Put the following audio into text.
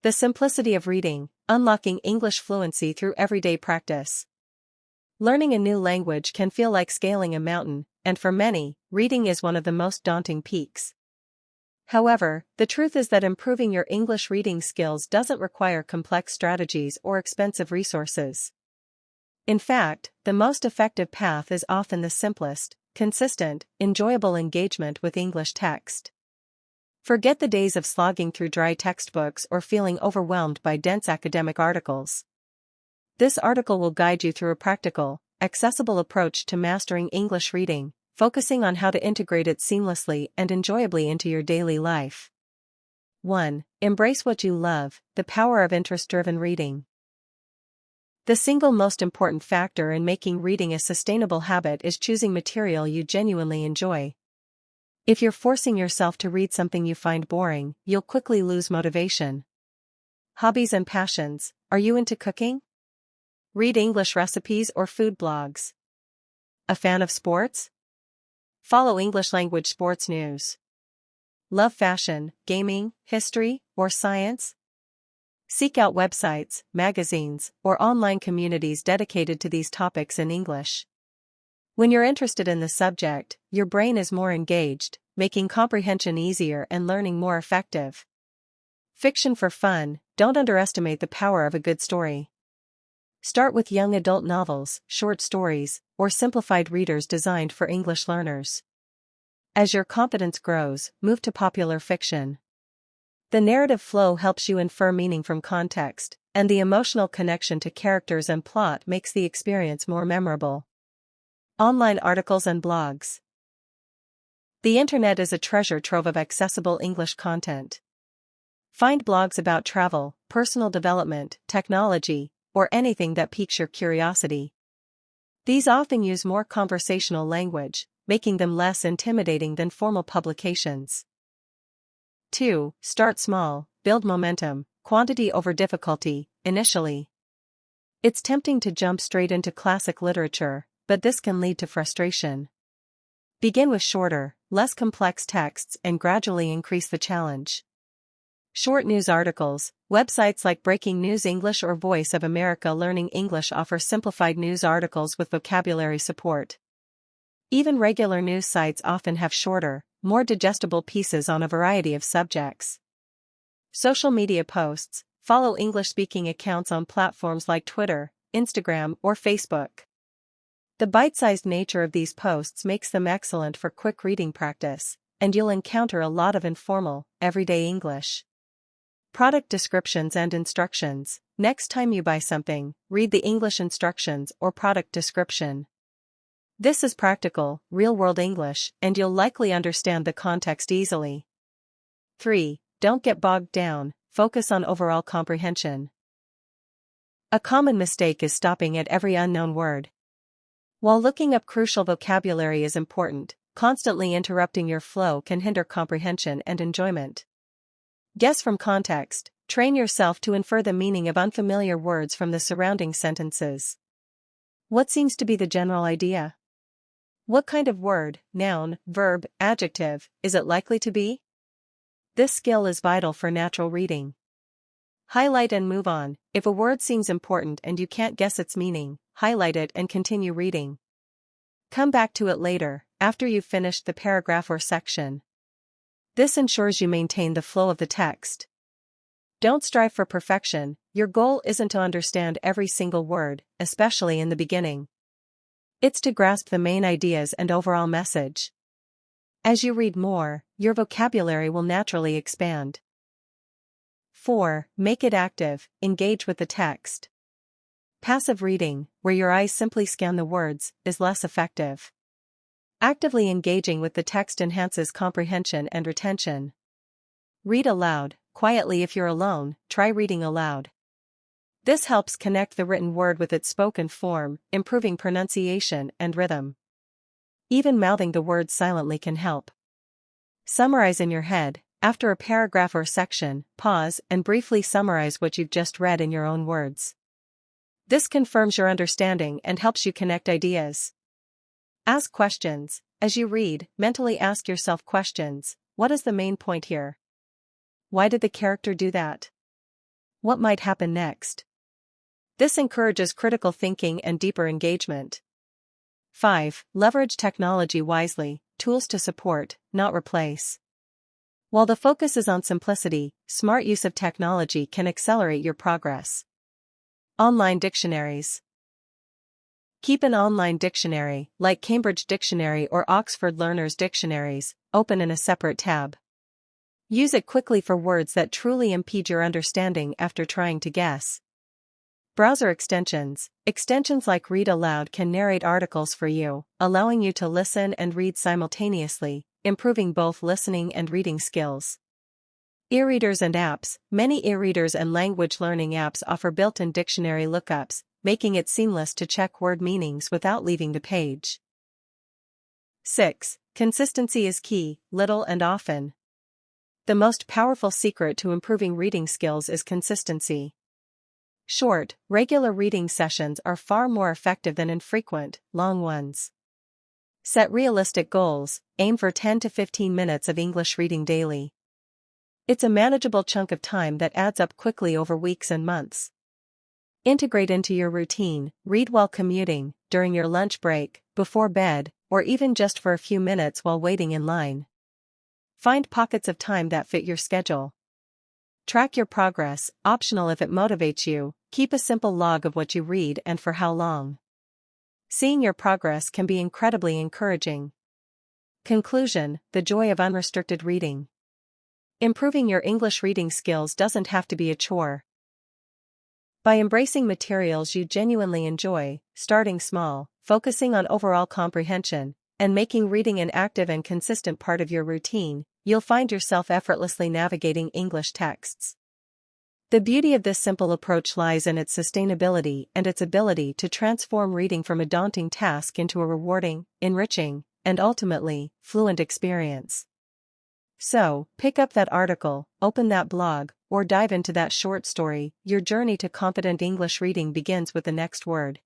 The simplicity of reading, unlocking English fluency through everyday practice. Learning a new language can feel like scaling a mountain, and for many, reading is one of the most daunting peaks. However, the truth is that improving your English reading skills doesn't require complex strategies or expensive resources. In fact, the most effective path is often the simplest, consistent, enjoyable engagement with English text. Forget the days of slogging through dry textbooks or feeling overwhelmed by dense academic articles. This article will guide you through a practical, accessible approach to mastering English reading, focusing on how to integrate it seamlessly and enjoyably into your daily life. 1. Embrace what you love, the power of interest-driven reading. The single most important factor in making reading a sustainable habit is choosing material you genuinely enjoy. If you're forcing yourself to read something you find boring, you'll quickly lose motivation. Hobbies and passions. Are you into cooking? Read English recipes or food blogs. A fan of sports? Follow English language sports news. Love fashion, gaming, history, or science? Seek out websites, magazines, or online communities dedicated to these topics in English. When you're interested in the subject, your brain is more engaged, making comprehension easier and learning more effective. Fiction for fun. Don't underestimate the power of a good story. Start with young adult novels, short stories, or simplified readers designed for English learners. As your confidence grows, move to popular fiction. The narrative flow helps you infer meaning from context, and the emotional connection to characters and plot makes the experience more memorable. Online articles and blogs. The internet is a treasure trove of accessible English content. Find blogs about travel, personal development, technology, or anything that piques your curiosity. These often use more conversational language, making them less intimidating than formal publications. 2. Start small, build momentum, quantity over difficulty, initially. It's tempting to jump straight into classic literature, but this can lead to frustration. Begin with shorter, less complex texts and gradually increase the challenge. Short news articles. Websites like Breaking News English or Voice of America Learning English offer simplified news articles with vocabulary support. Even regular news sites often have shorter, more digestible pieces on a variety of subjects. Social media posts. Follow English-speaking accounts on platforms like Twitter, Instagram, or Facebook. The bite-sized nature of these posts makes them excellent for quick reading practice, and you'll encounter a lot of informal, everyday English. Product descriptions and instructions. Next time you buy something, read the English instructions or product description. This is practical, real-world English, and you'll likely understand the context easily. 3. Don't get bogged down, focus on overall comprehension. A common mistake is stopping at every unknown word. While looking up crucial vocabulary is important, constantly interrupting your flow can hinder comprehension and enjoyment. Guess from context, train yourself to infer the meaning of unfamiliar words from the surrounding sentences. What seems to be the general idea? What kind of word, noun, verb, adjective, is it likely to be? This skill is vital for natural reading. Highlight and move on. If a word seems important and you can't guess its meaning, highlight it and continue reading. Come back to it later, after you've finished the paragraph or section. This ensures you maintain the flow of the text. Don't strive for perfection. Your goal isn't to understand every single word, especially in the beginning. It's to grasp the main ideas and overall message. As you read more, your vocabulary will naturally expand. 4. Make it active, engage with the text. Passive reading, where your eyes simply scan the words, is less effective. Actively engaging with the text enhances comprehension and retention. Read aloud. Quietly if you're alone, try reading aloud. This helps connect the written word with its spoken form, improving pronunciation and rhythm. Even mouthing the words silently can help. Summarize in your head. After a paragraph or section, pause and briefly summarize what you've just read in your own words. This confirms your understanding and helps you connect ideas. Ask questions. As you read, mentally ask yourself questions. What is the main point here? Why did the character do that? What might happen next? This encourages critical thinking and deeper engagement. 5. Leverage technology wisely, tools to support, not replace. While the focus is on simplicity, smart use of technology can accelerate your progress. Online dictionaries. Keep an online dictionary, like Cambridge Dictionary or Oxford Learners' Dictionaries, open in a separate tab. Use it quickly for words that truly impede your understanding after trying to guess. Browser extensions. Extensions like Read Aloud can narrate articles for you, allowing you to listen and read simultaneously, improving both listening and reading skills. E-readers and apps. Many e-readers and language learning apps offer built-in dictionary lookups, making it seamless to check word meanings without leaving the page. 6. Consistency is key, little and often. The most powerful secret to improving reading skills is consistency. Short, regular reading sessions are far more effective than infrequent, long ones. Set realistic goals, aim for 10 to 15 minutes of English reading daily. It's a manageable chunk of time that adds up quickly over weeks and months. Integrate into your routine, read while commuting, during your lunch break, before bed, or even just for a few minutes while waiting in line. Find pockets of time that fit your schedule. Track your progress, optional if it motivates you. Keep a simple log of what you read and for how long. Seeing your progress can be incredibly encouraging. Conclusion: the joy of unrestricted reading. Improving your English reading skills doesn't have to be a chore. By embracing materials you genuinely enjoy, starting small, focusing on overall comprehension, and making reading an active and consistent part of your routine, you'll find yourself effortlessly navigating English texts. The beauty of this simple approach lies in its sustainability and its ability to transform reading from a daunting task into a rewarding, enriching, and ultimately, fluent experience. So, pick up that article, open that blog, or dive into that short story. Your journey to confident English reading begins with the next word.